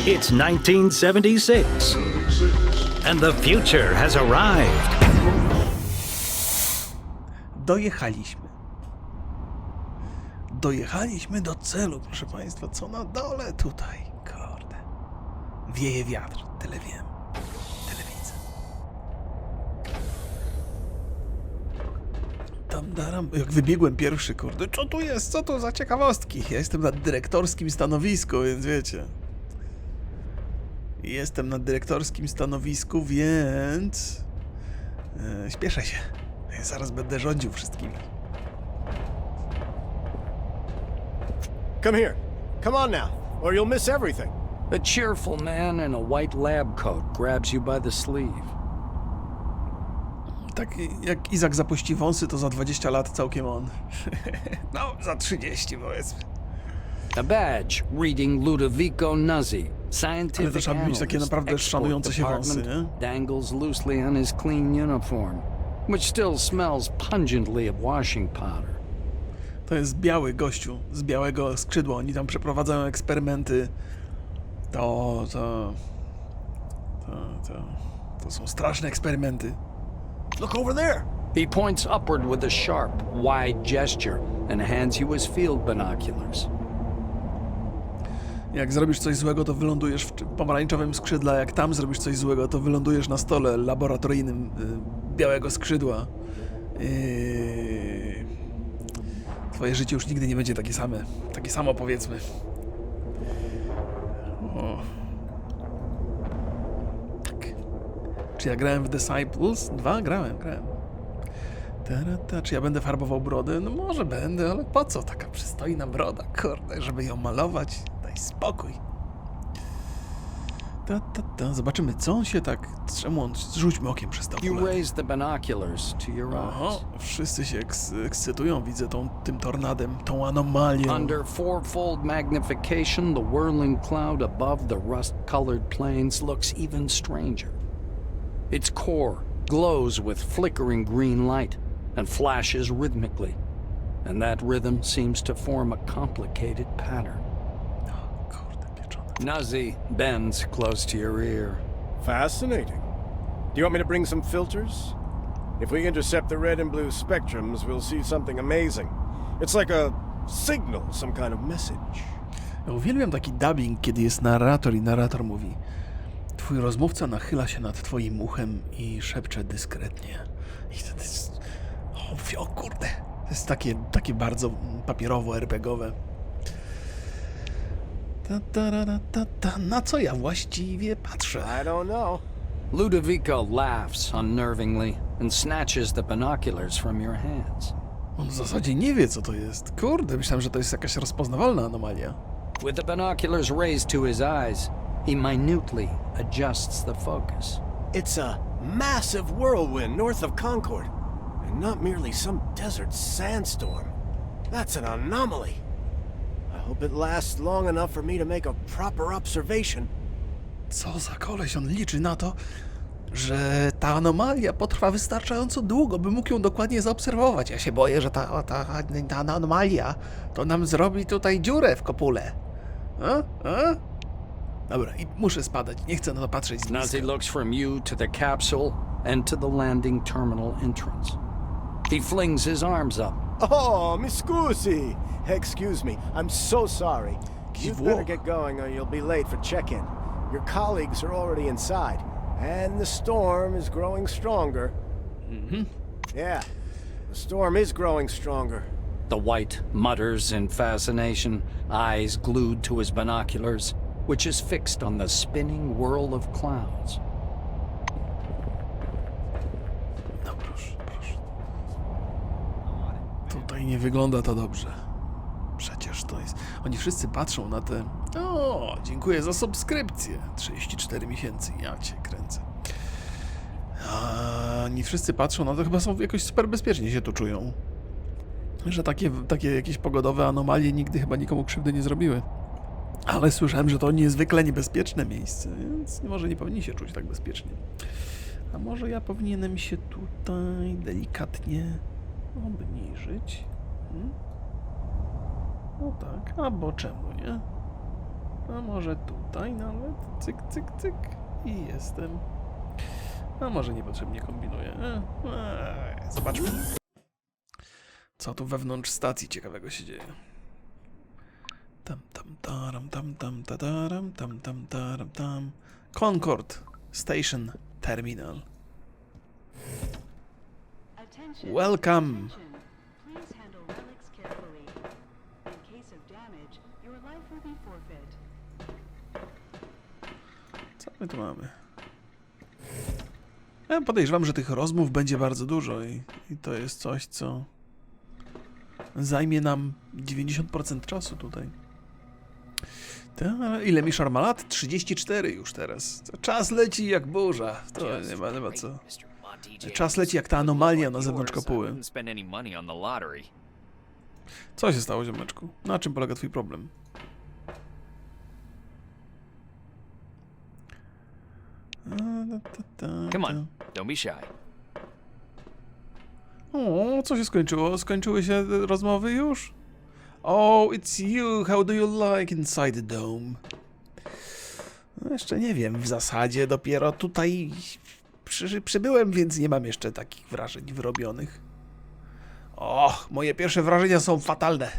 It's 1976, and the future has arrived. Dojechaliśmy do celu, proszę Państwa. Co na dole tutaj? Kurde. Wieje wiatr. Tyle wiem. Tyle widzę. Tam daram. Jak wybiegłem pierwszy, kurde. Co tu jest? Co to za ciekawostki? Ja jestem na dyrektorskim stanowisku, więc wiecie. Jestem na dyrektorskim stanowisku, więc... śpieszę się. Ja zaraz będę rządził wszystkimi. Come here. Come on now, or you'll miss everything. A cheerful man in a white lab coat grabs you by the sleeve. Tak jak Izak zapuści wąsy, to za 20 lat całkiem on. No, za 30 powiedzmy. A badge reading Ludovico Nuzzi, Ale scientific to trzeba mieć takie analyst, naprawdę export szanujące się wąsy, department, nie? dangles loosely on his clean uniform, which still smells pungently of washing powder. To jest biały gościu z białego skrzydła. Oni tam przeprowadzają eksperymenty. To są straszne eksperymenty. Look over there. He points upward with a sharp, wide gesture and hands you his field binoculars. Jak zrobisz coś złego, to wylądujesz w pomarańczowym skrzydle, a jak tam zrobisz coś złego, to wylądujesz na stole laboratoryjnym białego skrzydła. Twoje życie już nigdy nie będzie takie samo powiedzmy. O. Tak. Czy ja grałem w Disciples 2? Grałem. Czy ja będę farbował brodę? No może będę, ale po co taka przystojna broda? Kurde, żeby ją malować? Daj spokój. Zobaczymy, co on się tak... Czemu on... Rzućmy okiem przez to. You raise the binoculars to your eyes. Wszyscy się ekscytują, widzę tym tornadem, tą anomalią. Under fourfold magnification, the whirling cloud above the rust-colored plains looks even stranger. Its core glows with flickering green light and flashes rhythmically, and that rhythm seems to form a complicated pattern. Nuzzi bends close to your ear. Fascinating. Do you want me to bring some filters? If we intercept the red and blue spectrums, we'll see something amazing. It's like a signal, some kind of message. Ja uwielbiam taki dubbing, kiedy jest narrator i narrator mówi: twój rozmówca nachyla się nad twoim uchem i szepcze dyskretnie. I to jest... O kurde. To jest takie bardzo papierowo-RPGowe. Na co ja właściwie patrzę? I don't know. Ludovico laughs unnervingly and snatches the binoculars from your hands. On w zasadzie nie wie, co to jest. Kurde, myślałem, że to jest jakaś rozpoznawalna anomalia. With the binoculars raised to his eyes, he minutely adjusts the focus. It's a massive whirlwind north of Concord, and not merely some desert sandstorm. That's an anomaly. I hope it lasts long enough for me to make a proper observation. Co za koleś, on liczy na to, że ta anomalia potrwa wystarczająco długo, by mógł ją dokładnie zaobserwować. Ja się boję, że ta anomalia to nam zrobi tutaj dziurę w kopule. Dobra, i muszę spadać, nie chcę na to patrzeć z Nuzzi bliska. looks from you to the capsule and to the landing terminal entrance. He flings his arms up. Oh, mi scusi. Excuse me, I'm so sorry. You'd better get going or you'll be late for check-in. Your colleagues are already inside, and the storm is growing stronger. Yeah, the storm is growing stronger. The white mutters in fascination, eyes glued to his binoculars, which is fixed on the spinning whirl of clouds. No proszę. Tutaj nie wygląda to dobrze. Przecież to jest... Oni wszyscy patrzą na te... O, dziękuję za subskrypcję. 34 miesięcy, ja cię kręcę. Oni wszyscy patrzą na to, chyba są jakoś super bezpiecznie się tu czują. Że takie jakieś pogodowe anomalie nigdy chyba nikomu krzywdy nie zrobiły. Ale słyszałem, że to niezwykle niebezpieczne miejsce, więc może nie powinni się czuć tak bezpiecznie. A może ja powinienem się tutaj delikatnie obniżyć? No tak, albo czemu nie? A może tutaj nawet? Cyk, cyk, cyk. I jestem. A może niepotrzebnie kombinuję. Zobaczmy. Co tu wewnątrz stacji ciekawego się dzieje. Tam, taram, tam. Concord Station Terminal. Welcome. Please handle relics carefully. In case of damage, your life will be forfeit. Co my tu mamy? Ja podejrzewam, że tych rozmów będzie bardzo dużo i to jest coś, co zajmie nam 90% czasu tutaj. Ile Miszar ma lat? 34 już teraz. Czas leci jak burza. To nie ma co. Czas leci jak ta anomalia na zewnątrz kopuły. Co się stało, ziomeczku? Na czym polega twój problem? Come on, don't be shy. O, co się skończyło? Skończyły się rozmowy już? Oh, it's you. How do you like inside the dome? No, jeszcze nie wiem. W zasadzie dopiero tutaj przybyłem, więc nie mam jeszcze takich wrażeń wyrobionych. Och, moje pierwsze wrażenia są fatalne.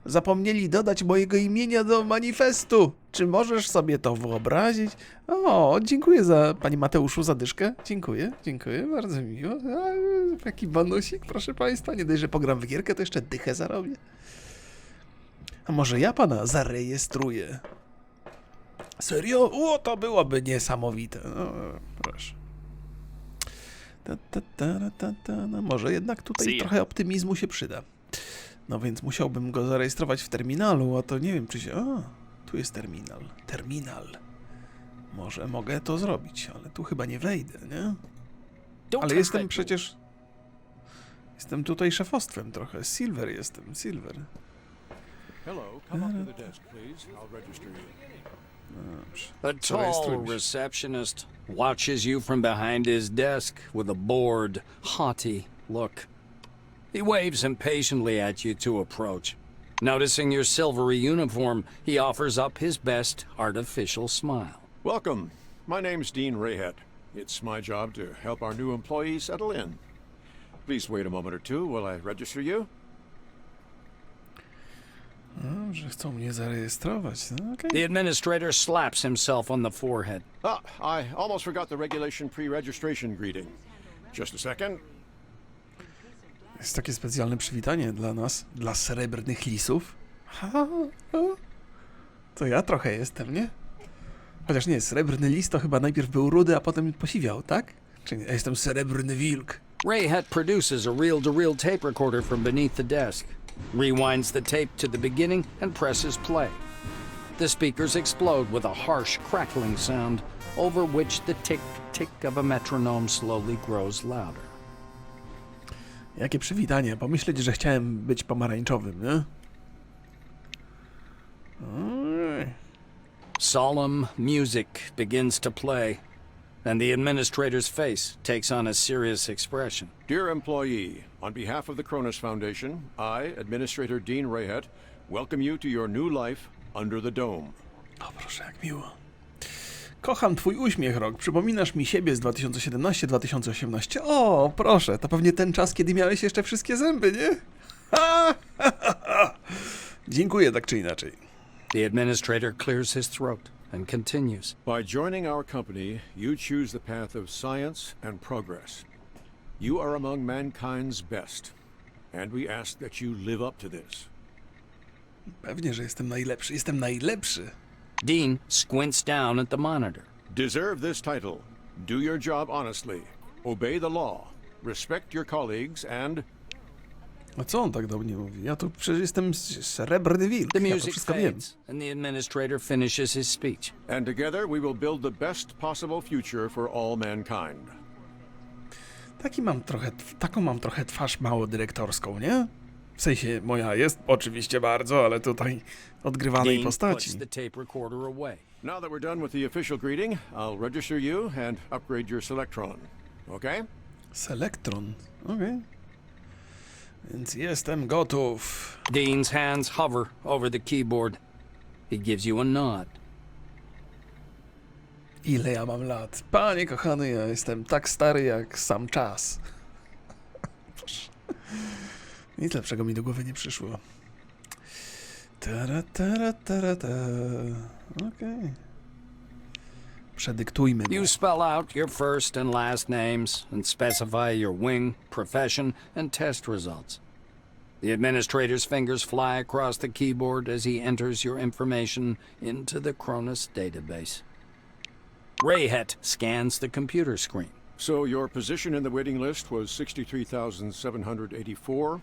Zapomnieli dodać mojego imienia do manifestu. Czy możesz sobie to wyobrazić? O, dziękuję Panie Mateuszu za dyszkę. Dziękuję, bardzo miło. Jaki bonusik, proszę Państwa. Nie dość, że pogram w gierkę, to jeszcze dychę zarobię. A może ja Pana zarejestruję? Serio? O, to byłoby niesamowite. No, proszę. No, może jednak tutaj trochę optymizmu się przyda. No więc musiałbym go zarejestrować w terminalu, a to nie wiem, czy się... O, tu jest terminal. Terminal. Może mogę to zrobić, ale tu chyba nie wejdę, nie? Ale jestem przecież... Jestem tutaj szefostwem trochę. Silver jestem, Silver. Hello, come up to the desk, please. I'll register you. A tall receptionist watches you from behind his desk with a bored, haughty look. He waves impatiently at you to approach. Noticing your silvery uniform, he offers up his best artificial smile. Welcome. My name's Dean Rayhead. It's my job to help our new employees settle in. Please wait a moment or two while I register you. Że chcą mnie zarejestrować. No, okay. The administrator slaps himself on the forehead. I almost forgot the regulation pre-registration greeting. Just a second. Jest takie specjalne przywitanie dla nas, dla srebrnych lisów. To ja trochę jestem, nie? Chociaż nie, srebrny lis to chyba najpierw był rudy, a potem posiwiał, tak? Czy nie? Ja jestem srebrny wilk. Rayhead produces a reel-to-reel tape recorder from beneath the desk, rewinds the tape to the beginning, and presses play. The speakers explode with a harsh, crackling sound, over which the tick-tick of a metronome slowly grows louder. Jakie przywitanie. Pomyśleć, że chciałem być pomarańczowym, nie? Solemn music begins to play, and the administrator's face takes on a serious expression. Dear employee, on behalf of the Cronus Foundation, I, Administrator Dean Rayhead, welcome you to your new life under the dome. O, proszę, jak miło. Kocham twój uśmiech, Rok. Przypominasz mi siebie z 2017-2018. O, proszę, to pewnie ten czas, kiedy miałeś jeszcze wszystkie zęby, nie? Dziękuję, tak czy inaczej. The administrator clears his throat and continues. By joining our company, you choose the path of science and progress. You are among mankind's best, and we ask that you live up to this. Pewnie, że jestem najlepszy. Jestem najlepszy. Dean squints down at the monitor. Deserve this title. Do your job honestly. Obey the law. Respect your colleagues and... A co on tak do mnie mówi? Ja tu przecież jestem srebrny wilk. The Ja to music wszystko wiem. fades, and the administrator finishes his speech. And together we will build the best possible future for all mankind. Taką mam trochę twarz mało dyrektorską, nie? W sensie moja jest oczywiście bardzo, ale tutaj odgrywanej Dean postaci. puts the tape recorder away. Now that we're done with the official greeting, I'll register you and upgrade your Selectron. Okay? Selektron. Okej. Więc jestem gotów. Dean's hands hover over the keyboard. He gives you a nod. Ile ja mam lat? Panie kochany, ja jestem tak stary jak sam czas. Nic lepszego mi do głowy nie przyszło. Okej. Przedyktujmy mu. You spell out your first and last names and specify your wing, profession, and test results. The administrator's fingers fly across the keyboard as he enters your information into the Cronus database. Rayhet scans the computer screen. So your position in the waiting list was 63,784.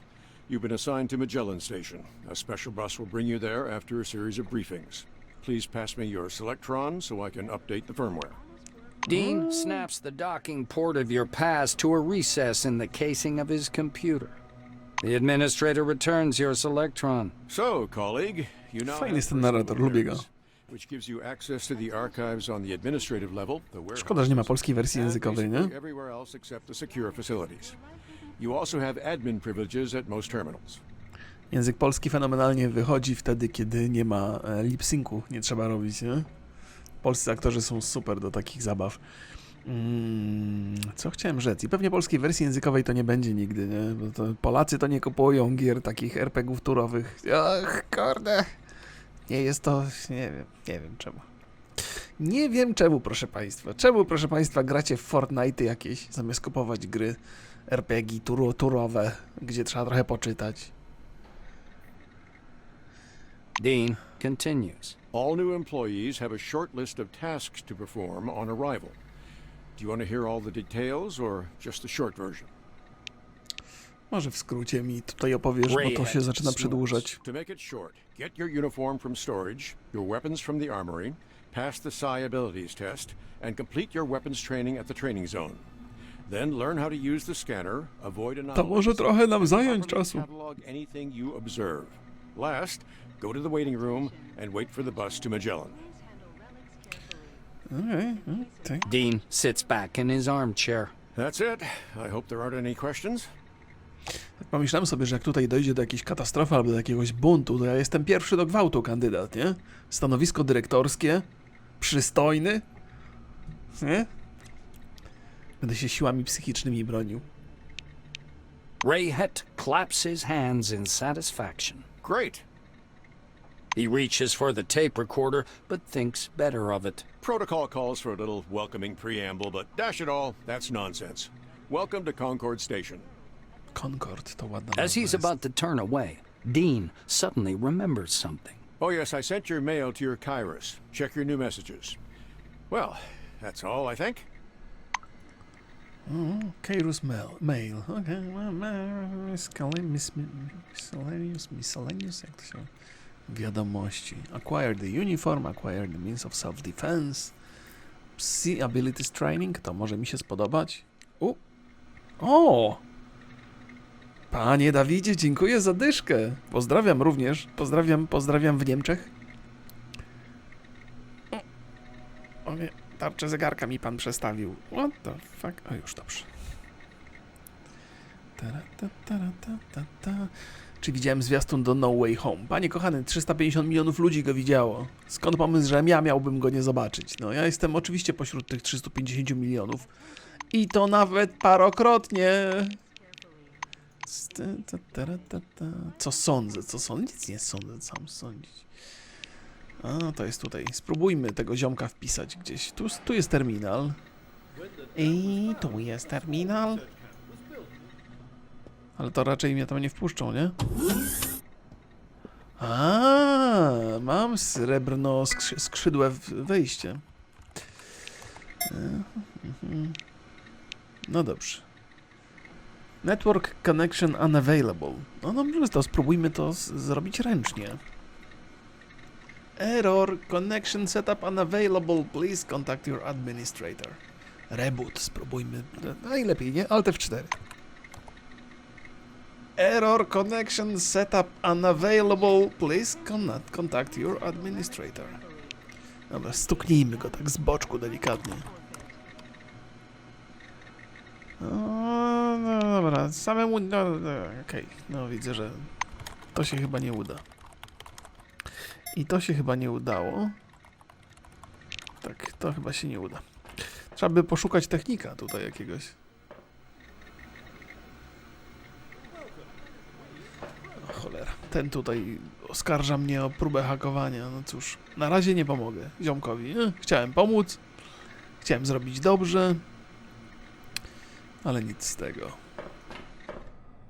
You've been assigned to Magellan Station. A special bus will bring you there after a series of briefings. Please pass me your Selectron so I can update the firmware. Dean snaps the docking port of your pass to a recess in the casing of his computer. The administrator returns your Selectron. So, colleague, you now Fajny have jest ten narrator, lubię go. which gives you access to the archives on the administrative level, the Szkoda, że nie ma polskiej wersji and językowej, nie? basically everywhere else except the secure facilities. You also have admin privileges at most terminals. Język polski fenomenalnie wychodzi wtedy, kiedy nie ma lip-syncu, nie trzeba robić, nie? Polscy aktorzy są super do takich zabaw. Co chciałem rzec? I pewnie polskiej wersji językowej to nie będzie nigdy, nie? Bo to Polacy to nie kupują gier takich RPG-ów turowych. Ach, kurde. Nie jest to... nie wiem czemu. Nie wiem czemu, proszę państwa. Czemu, proszę państwa, gracie w Fortnite jakieś, zamiast kupować gry RPG turowe, gdzie trzeba trochę poczytać. Dean continues. All new employees have a short list of tasks to perform on arrival. Do you want to hear all the details or just the short version? Może w skrócie mi tutaj opowiesz, bo to się zaczyna przedłużać. To make it short, get your uniform from storage, your weapons from the armory, pass the Psi abilities test, and complete your weapons training at the training zone. Then learn how to use the scanner, avoid anomalies, To może trochę nam zająć czasu. catalog anything you observe. Last, go to the waiting room and wait for the bus to Magellan. Okay. Dean sits back in his armchair. That's it. I hope there aren't any questions. Tak pomyślałem sobie, że jak tutaj dojdzie do jakiejś katastrofy albo do jakiegoś buntu, to ja jestem pierwszy do gwałtu kandydat, nie? Stanowisko dyrektorskie, przystojny, nie? Będę się siłami psychicznymi bronił. Rayhet claps his hands in satisfaction. Great. He reaches for the tape recorder, but thinks better of it. Protocol calls for a little welcoming preamble, but dash it all, that's nonsense. Welcome to Concord Station. Concord to ładna As nazwa he's jest. about to turn away, Dean suddenly remembers something. Oh yes, I sent your mail to your Kairos. Check your new messages. Well, that's all, I think. Kairos mail. Okay. Miscellaneous, jak to się... Wiadomości. Acquire the uniform, acquire the means of self-defense. Psi abilities training, to może mi się spodobać. O! Panie Dawidzie, dziękuję za dyszkę. Pozdrawiam również. Pozdrawiam w Niemczech. O nie, tarczę zegarka mi pan przestawił. What the fuck? O, już dobrze. Czy widziałem zwiastun do No Way Home? Panie kochany, 350 milionów ludzi go widziało. Skąd pomysł, że ja miałbym go nie zobaczyć? No, ja jestem oczywiście pośród tych 350 milionów. I to nawet parokrotnie. Co sądzę? Nic nie sądzę, sam sądzić. A, to jest tutaj. Spróbujmy tego ziomka wpisać gdzieś. Tu jest terminal. I tu jest terminal. Ale to raczej mnie tam nie wpuszczą, nie? A, mam srebrno skrzydłe wejście. No dobrze. Network connection unavailable. No dobrze, to spróbujmy to zrobić ręcznie. Error, connection setup unavailable, please contact your administrator. Reboot, spróbujmy. Najlepiej, nie? Alt F4. Error, connection setup unavailable, please contact your administrator. Dobra, stuknijmy go tak z boczku delikatnie. No dobra, samemu... No, okej, no widzę, że to się chyba nie uda. I to się chyba nie udało. Tak, to chyba się nie uda. Trzeba by poszukać technika tutaj jakiegoś. O cholera. Ten tutaj oskarża mnie o próbę hakowania. No cóż, na razie nie pomogę ziomkowi. Chciałem pomóc. Chciałem zrobić dobrze. Ale nic z tego.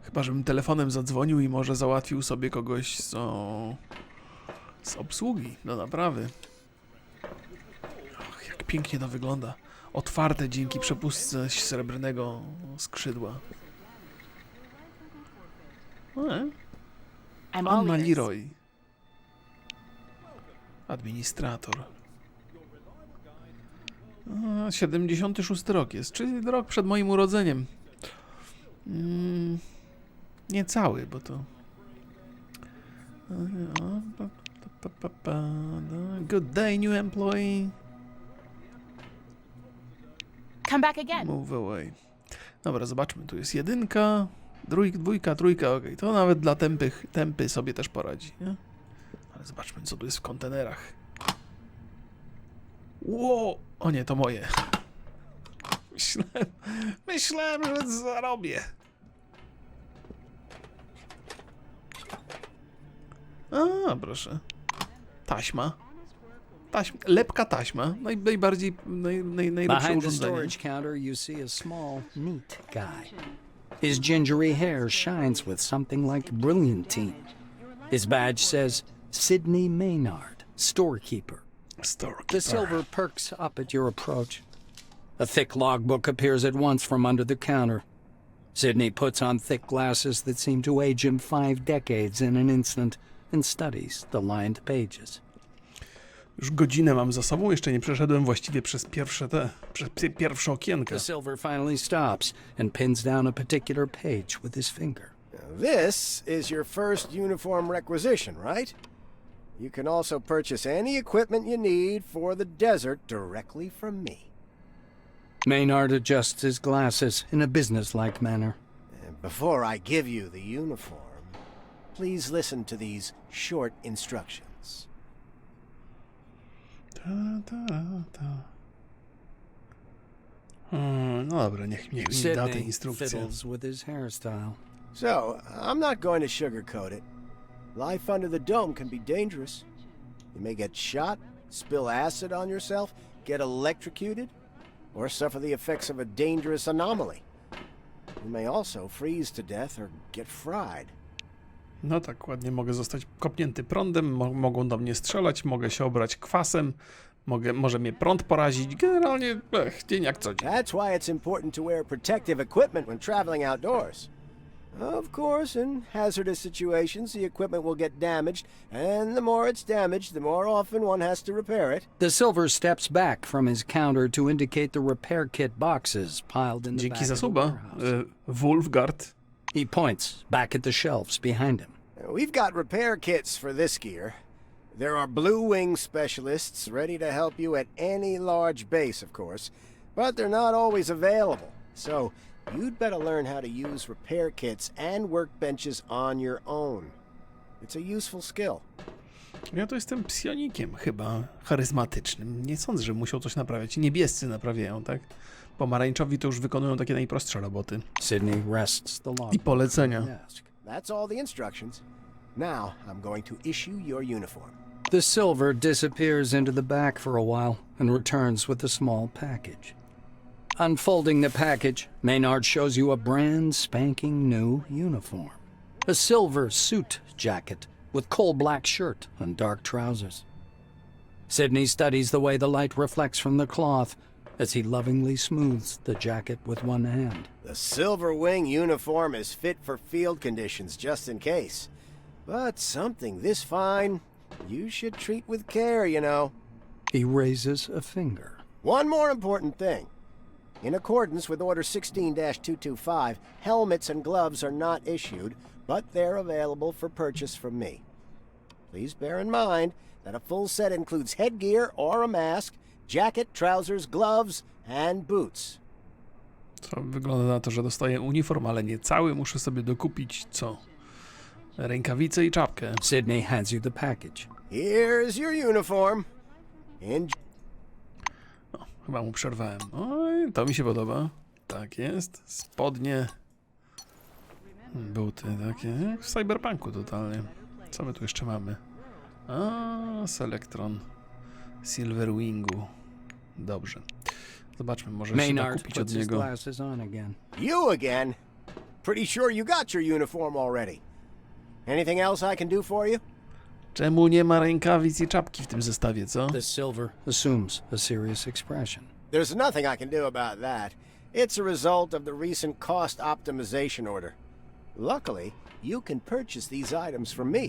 Chyba, żebym telefonem zadzwonił i może załatwił sobie kogoś z obsługi do naprawy. Och, jak pięknie to wygląda. Otwarte dzięki przepustce srebrnego skrzydła. Anna Leroy. Administrator. 76 rok jest, czyli rok przed moim urodzeniem. Nie cały, bo to... Good day, new employee. Come back again. Move away. Dobra, zobaczmy. Tu jest jedynka, dwójka, trójka, okej. To nawet dla tępy sobie też poradzi, nie? Ale zobaczmy, co tu jest w kontenerach. Ło! O nie, to moje. Myślałem, że zarobię. A, proszę. Taśma. Lepka taśma. Najlepsze Behind the urządzenie. storage counter, you see a small, neat guy. His gingery hair shines with something like brilliantine. His badge says Sidney Maynard, storekeeper. The silver perks up at your approach. A thick logbook appears at once from under the counter. Sidney puts on thick glasses that seem to age him 5 decades in an instant and studies the lined pages. Już godzinę mam za sobą, jeszcze nie przeszedłem właściwie przez pierwsze okienko. The silver finally stops and pins down a particular page with his finger. This is your first uniform requisition, right? You can also purchase any equipment you need for the desert directly from me. Maynard adjusts his glasses in a businesslike manner. And before I give you the uniform, please listen to these short instructions. No dobra, niech mi da te Sidney instrukcje. fiddles with his hairstyle. So, I'm not going to sugarcoat it. Life under the dome can be dangerous. You may get shot, spill acid on yourself, get electrocuted, or suffer the effects of a dangerous anomaly. You may also freeze to death or get fried. No tak, ładnie mogę zostać kopnięty prądem, mogą do mnie strzelać, mogę się obrać kwasem, może mnie prąd porazić. Generalnie, dzień jak co dzień. That's why it's important to wear protective equipment when traveling outdoors. Of course, in hazardous situations, the equipment will get damaged, and the more it's damaged, the more often one has to repair it. The silver steps back from his counter to indicate the repair kit boxes piled in the Dzięki back za of the suba, warehouse. Wolfgard. He points back at the shelves behind him. We've got repair kits for this gear. There are Blue Wing specialists ready to help you at any large base, of course, but they're not always available. So, you'd better learn how to use repair kits and workbenches on your own. It's a useful skill. Ja to jestem psionikiem chyba, charyzmatycznym. Nie sądzę, że musiał coś naprawiać. Niebiescy naprawiają, tak? Pomarańczowi to już wykonują takie najprostsze roboty. Sidney rests the log I polecenia. on the desk. That's all the instructions. Now, I'm going to issue your uniform. The silver disappears into the back for a while and returns with a small package. Unfolding the package, Maynard shows you a brand spanking new uniform. A silver suit jacket with coal black shirt and dark trousers. Sidney studies the way the light reflects from the cloth as he lovingly smooths the jacket with one hand. The Silver Wing uniform is fit for field conditions just in case. But something this fine, you should treat with care, you know. He raises a finger. One more important thing. In accordance with Order 16-225, helmets and gloves are not issued, but they're available for purchase from me. Please bear in mind that a full set includes headgear or a mask, jacket, trousers, gloves, and boots. To wygląda na to, że dostaję uniform, ale nie cały. Muszę sobie dokupić co? Rękawice i czapkę. Sidney hands you the package. Here's your uniform. O, chyba mu przerwałem. Oj, to mi się podoba. Tak jest. Spodnie. Buty takie. Jak w Cyberpunku totalnie. Co my tu jeszcze mamy? A, Selectron. Silverwingu. Dobrze. Zobaczmy, może się da Maynard kupić od puts his niego. glasses on again. You again? Pretty sure you got your uniform already. Anything else I can do for you? Czemu nie ma rękawic i czapki w tym zestawie, co? The silver assumes a serious expression. There's nothing I can do about that. It's a result of the recent cost optimization order. Luckily, you can purchase these items from me.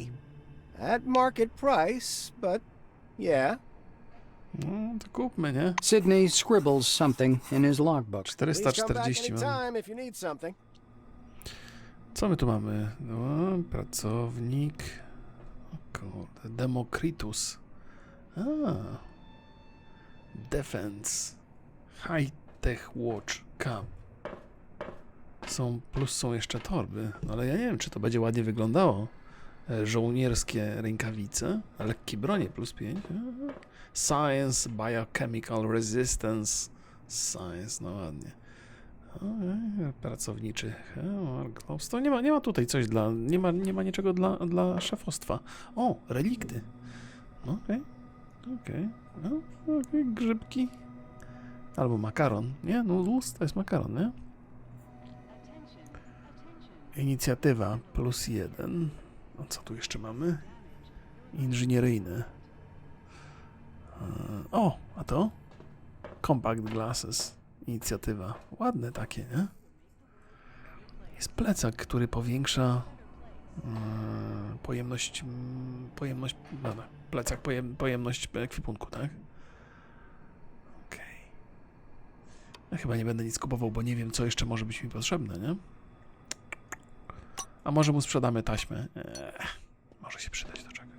At market price, but yeah. No, to kupmy, nie? Sidney scribbles something in his logbook. Please come back 440 mam. anytime if you need something. Co my tu mamy? No, pracownik. O kurde, Demokritus. A. Defense. High Tech Watch Cap. Są jeszcze torby. No ale ja nie wiem, czy to będzie ładnie wyglądało. Żołnierskie rękawice. Lekkie bronie plus 5. Science, Biochemical Resistance. Science, no ładnie. Pracowniczy. To nie ma tutaj coś dla. Nie ma niczego dla szefostwa. O, relikty. Okej. Grzybki. Albo makaron. Nie? Noodles to jest makaron, nie? Inicjatywa plus 1. A co tu jeszcze mamy? Inżynieryjne. O, a to? Compact Glasses. Inicjatywa. Ładne takie, nie? Jest plecak, który powiększa pojemność, plecak, pojemność ekwipunku, tak? Okej. Ja chyba nie będę nic kupował, bo nie wiem, co jeszcze może być mi potrzebne, nie? A może mu sprzedamy taśmę? Może się przydać do czegoś.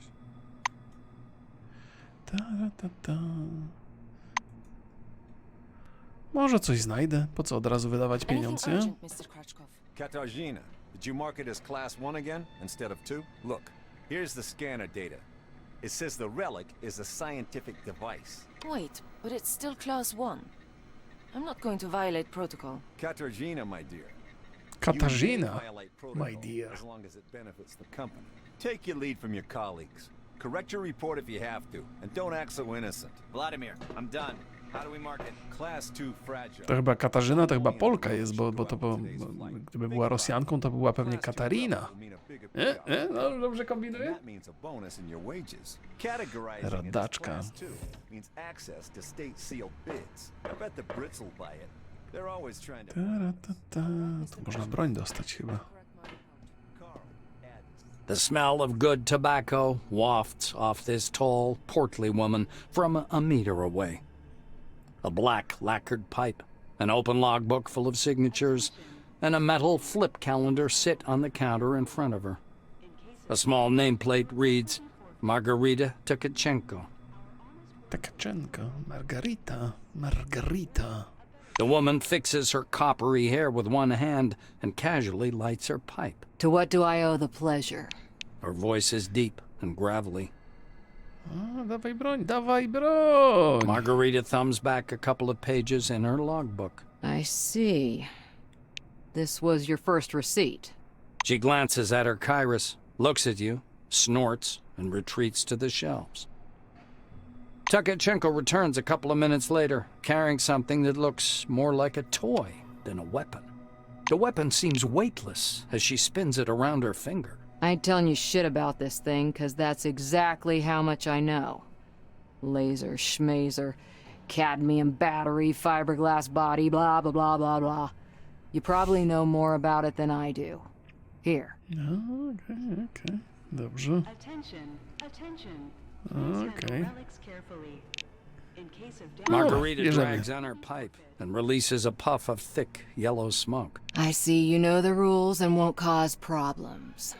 Może coś znajdę. Po co od razu wydawać pieniądze? Katarzyna, did you mark it as class 1 again instead of 2? Look, here's the scanner data. It says the relic is a scientific device. Wait, but it's still class 1. I'm not going to violate protocol. Katarzyna, my dear. Katarzyna, You may violate protocol my dear. as long as it benefits the company. Take your lead from your colleagues. Correct your report if you have to, and don't act so innocent. Vladimir, I'm done. How do we mark it? Class 2 fragile. To chyba Katarzyna, to chyba Polka jest, bo gdyby była Rosjanką, to by była pewnie Katarina. No, dobrze kombinuję? That means a bonus in your wages. Categorizing it as Rodaczka. class 2 means access to state sealed bids. I bet the Brits will buy it. They're always trying to. Tu można broń dostać chyba. The smell of good tobacco wafts off this tall, portly woman from a meter away. A black lacquered pipe, an open logbook full of signatures, and a metal flip calendar sit on the counter in front of her. A small nameplate reads, Margarita Tkachenko. Tkachenko, Margarita. The woman fixes her coppery hair with one hand and casually lights her pipe. To what do I owe the pleasure? Her voice is deep and gravelly. O, dawaj broń, dawaj broń! Margarita thumbs back a couple of pages in her logbook. I see. This was your first receipt. She glances at her Kairos, looks at you, snorts, and retreats to the shelves. Tkachenko returns a couple of minutes later, carrying something that looks more like a toy than a weapon. The weapon seems weightless as she spins it around her finger. I ain't telling you shit about this thing, 'cause that's exactly how much I know. Laser, schmazer, cadmium battery, fiberglass body, blah, blah, blah, blah, blah. You probably know more about it than I do. Here. No, okej. Dobrze. Attention, attention. Please handle Okay. relics carefully. In case of damage, Margarita bierzemy. drags on her pipe and releases a puff of thick, yellow smoke. I see you know the rules and won't cause problems.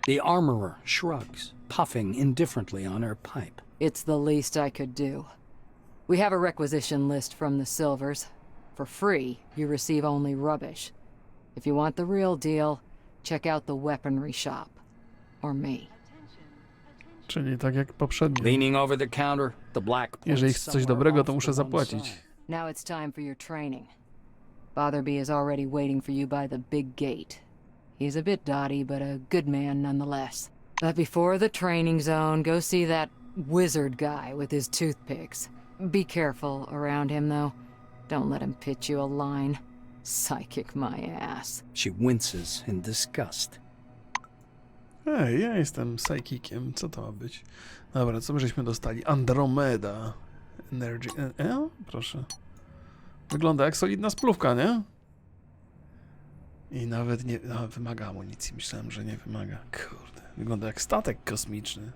The armorer shrugs, puffing indifferently on her pipe. It's the least I could do. We have a requisition list from the Silvers. For free, you receive only rubbish. If you want the real deal, check out the weaponry shop. Or me. Czyli tak jak poprzednio. Leaning over the counter, the black Jeżeli points chcę coś somewhere dobrego, off to muszę to one zapłacić. side. Now it's time for your training. Fatherby is already waiting for you by the big gate. He's a bit dotty, but a good man nonetheless. But before the training zone, go see that wizard guy with his toothpicks. Be careful around him, though. Don't let him pitch you a line. Psychic my ass. She winces in disgust. Ej, ja jestem psychikiem. Co to ma być? Dobra, co my żeśmy dostali? Andromeda. Energy. Proszę. Wygląda jak solidna spluwka, nie? I nawet nie... wymaga amunicji. Myślałem, że nie wymaga. Kurde. Wygląda jak statek kosmiczny.